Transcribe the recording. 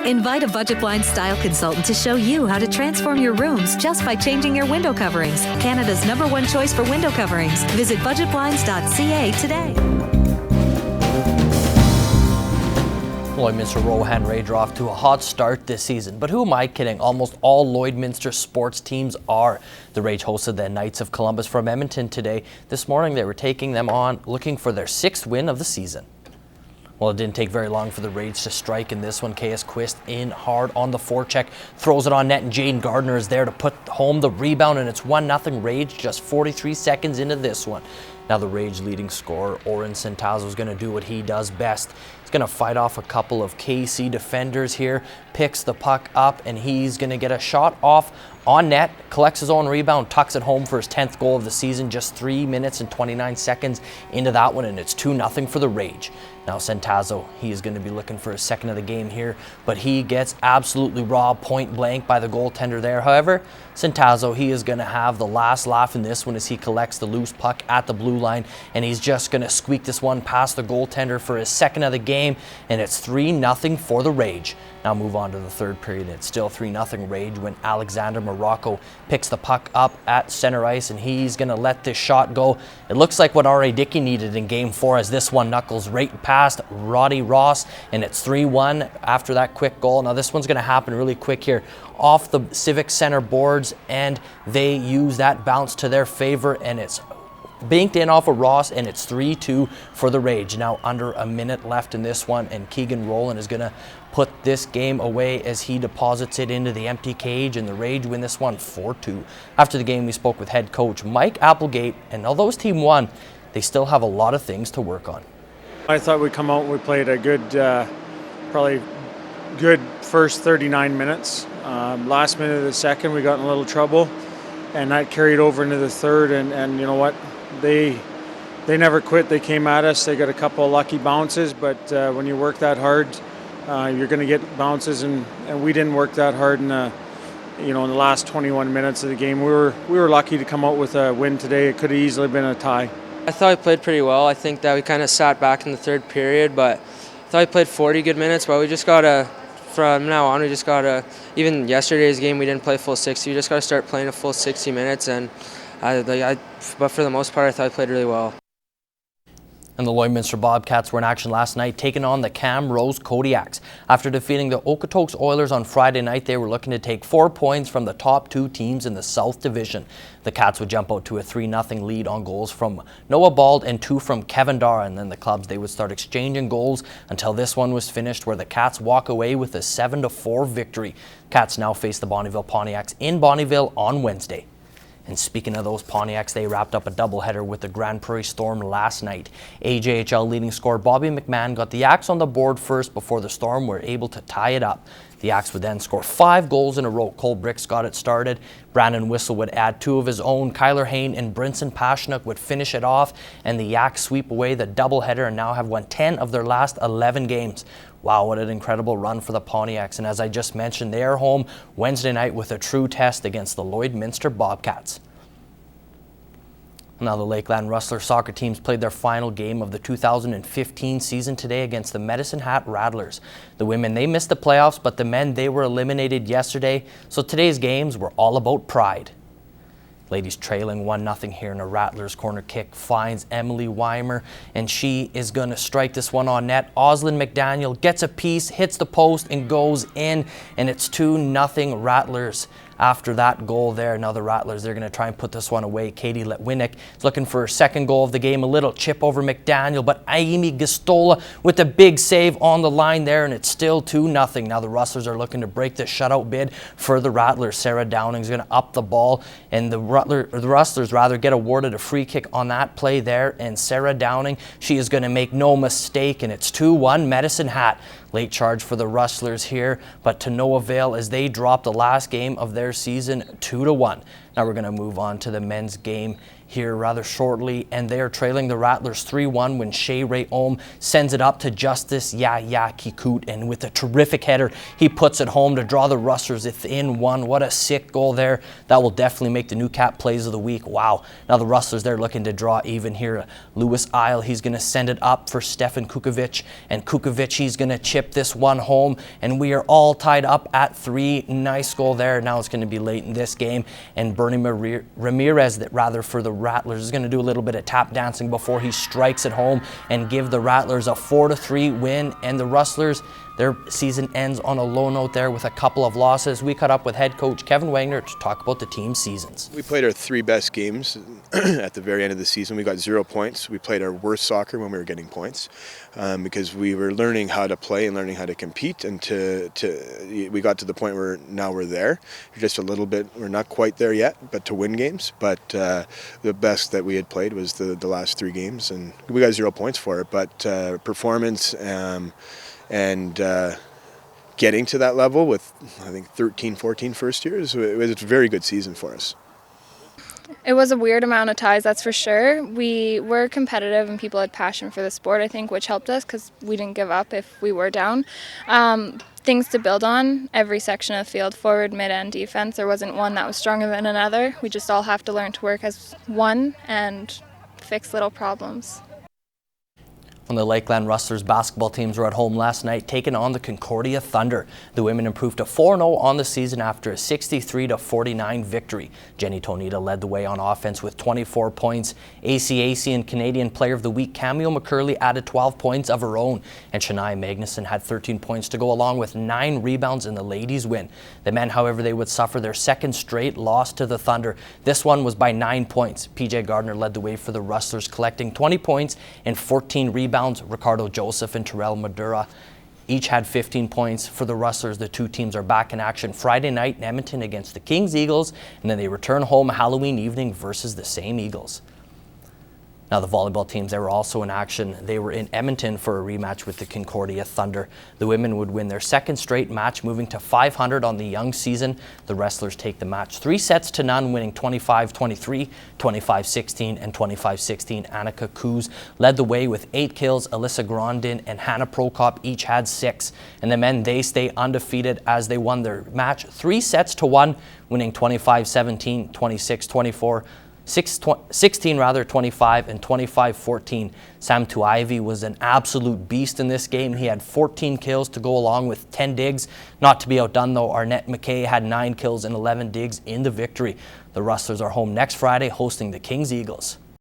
Invite a Budget Blinds style consultant to show you how to transform your rooms just by changing your window coverings. Canada's #1 choice for window coverings. Visit budgetblinds.ca today. Lloydminster Rohan Rage are off to a hot start this season, but who am I kidding? Almost all Lloydminster sports teams are. The Rage hosted the Knights of Columbus from Edmonton today. This morning they were taking them on, looking for their 6th win of the season. Well, it didn't take very long for the Rage to strike in this one. KS Quist in hard on the forecheck, throws it on net, and Jaden Gardner is there to put home the rebound, and it's 1-0 Rage just 43 seconds into this one. Now the Rage leading scorer, Oren Centazzo, is going to do what he does best. He's going to fight off a couple of KC defenders here, picks the puck up, and he's going to get a shot off on net, collects his own rebound, tucks it home for his 10th goal of the season, just 3 minutes and 29 seconds into that one, and it's 2-0 for the Rage. Now Centazzo, he is going to be looking for his 2nd of the game here, but he gets absolutely robbed point blank by the goaltender there. However, Centazzo, he is going to have the last laugh in this one as he collects the loose puck at the blue line, and he's just going to squeak this one past the goaltender for his 2nd of the game, and it's 3-0 for the Rage. Now move on to the 3rd period. It's still 3-0 Rage when Alexander Morocco picks the puck up at center ice, and he's going to let this shot go. It looks like what R.A. Dickey needed in Game 4 as this one knuckles right past Roddy Ross, and it's 3-1 after that quick goal. Now this one's going to happen really quick here off the Civic Center boards, and they use that bounce to their favor, and it's banked in off of Ross, and it's 3-2 for the Rage. Now under a minute left in this one, and Keegan Rowland is going to put this game away as he deposits it into the empty cage, and the Rage win this one 4-2. After the game, we spoke with head coach Mike Applegate, and although his team won, they still have a lot of things to work on. I thought we'd come out and we played a good, probably good first 39 minutes. Last minute of the second, we got in a little trouble, and that carried over into the third, and you know what? They never quit. They came at us. They got a couple of lucky bounces, but when you work that hard, you're going to get bounces, and we didn't work that hard in the last 21 minutes of the game. We were lucky to come out with a win today. It could have easily been a tie. I thought we played pretty well. I think that we kind of sat back in the 3rd period, but I thought we played 40 good minutes, but we just got to, from now on, we just got to, even yesterday's game, we didn't play full 60. We just got to start playing a full 60 minutes, and but for the most part, I thought I played really well. And the Lloydminster Bobcats were in action last night, taking on the Camrose Kodiaks. After defeating the Okotoks Oilers on Friday night, they were looking to take 4 points from the top 2 teams in the South Division. The Cats would jump out to a 3-0 lead on goals from Noah Bald and 2 from Kevin Dara, and then the clubs, they would start exchanging goals until this one was finished, where the Cats walk away with a 7-4 victory. Cats now face the Bonnyville Pontiacs in Bonnyville on Wednesday. And speaking of those Pontiacs, they wrapped up a doubleheader with the Grande Prairie Storm last night. AJHL leading scorer Bobby McMahon got the Axe on the board first before the Storm were able to tie it up. The Axe would then score 5 goals in a row. Cole Bricks got it started. Brandon Whistle would add 2 of his own. Kyler Hain and Brinson Pashnuk would finish it off, and the Axe sweep away the doubleheader and now have won 10 of their last 11 games. Wow, what an incredible run for the Pontiacs. And as I just mentioned, they are home Wednesday night with a true test against the Lloydminster Bobcats. Now the Lakeland Rustlers Soccer teams played their final game of the 2015 season today against the Medicine Hat Rattlers. The women, they missed the playoffs, but the men, they were eliminated yesterday. So today's games were all about pride. Ladies trailing 1-0 here, and a Rattlers corner kick finds Emily Weimer, and she is going to strike this one on net. Oslin McDaniel gets a piece, hits the post, and goes in, and it's 2-0 Rattlers. After that goal there, now the Rattlers, they're going to try and put this one away. Katie Letwinick is looking for her 2nd goal of the game. A little chip over McDaniel, but Amy Gistola with a big save on the line there, and it's still 2-0. Now the Rustlers are looking to break the shutout bid for the Rattlers. Sarah Downing is going to up the ball, and the Rustlers get awarded a free kick on that play there, and Sarah Downing, she is going to make no mistake, and it's 2-1 Medicine Hat. Late charge for the Rustlers here, but to no avail as they drop the last game of their season 2-1. Now we're going to move on to the men's game here rather shortly, and they are trailing the Rattlers 3-1 when Shea Ray-Ohm sends it up to Justice Yaya Kikut, and with a terrific header he puts it home to draw the Rustlers within one. What a sick goal there. That will definitely make the Newcap plays of the week. Wow. Now the Rustlers, they're looking to draw even here. Lewis Isle, he's going to send it up for Stefan Kukovic, and Kukovic, he's going to chip this one home, and we are all tied up at 3. Nice goal there. Now it's going to be late in this game, and Bernie Ramirez, for the Rattlers, is going to do a little bit of tap dancing before he strikes it home and give the Rattlers a 4-3 win. And the Rustlers, their season ends on a low note there with a couple of losses. We caught up with head coach Kevin Wagner to talk about the team's seasons. We played our 3 best games at the very end of the season. We got 0 points. We played our worst soccer when we were getting points because we were learning how to play and learning how to compete. And we got to the point where now we're there. We're just a little bit, we're not quite there yet, but to win games. But the best that we had played was the last 3 games, and we got 0 points for it. But performance and getting to that level with, I think, 13, 14 first years, it was a very good season for us. It was a weird amount of ties, that's for sure. We were competitive and people had passion for the sport, I think, which helped us because we didn't give up if we were down. Things to build on, every section of the field, forward, mid, and defense. There wasn't one that was stronger than another. We just all have to learn to work as one and fix little problems. When the Lakeland Rustlers basketball teams were at home last night, taking on the Concordia Thunder. The women improved to 4-0 on the season after a 63-49 victory. Jenny Tonita led the way on offense with 24 points. ACAC and Canadian Player of the Week Camille McCurley added 12 points of her own, and Shania Magnuson had 13 points to go along with 9 rebounds in the ladies' win. The men, however, they would suffer their second straight loss to the Thunder. This one was by 9 points. PJ Gardner led the way for the Rustlers, collecting 20 points and 14 rebounds. Ricardo Joseph and Terrell Madura each had 15 points for the Rustlers. The 2 teams are back in action Friday night in Edmonton against the Kings Eagles, and then they return home Halloween evening versus the same Eagles. Now the volleyball teams, they were also in action. They were in Edmonton for a rematch with the Concordia Thunder. The women would win their second straight match, moving to 500 on the young season. The Wrestlers take the match 3-0, winning 25-23, 25-16, and 25-16. Annika Kuz led the way with 8 kills. Alyssa Grondin and Hannah Prokop each had 6. And the men, they stay undefeated as they won their match 3-1, winning 25-17, 26-24. 16-25 and 25-14. Sam Tuivy was an absolute beast in this game. He had 14 kills to go along with 10 digs. Not to be outdone though, Arnett McKay had 9 kills and 11 digs in the victory. The Rustlers are home next Friday hosting the Kings Eagles.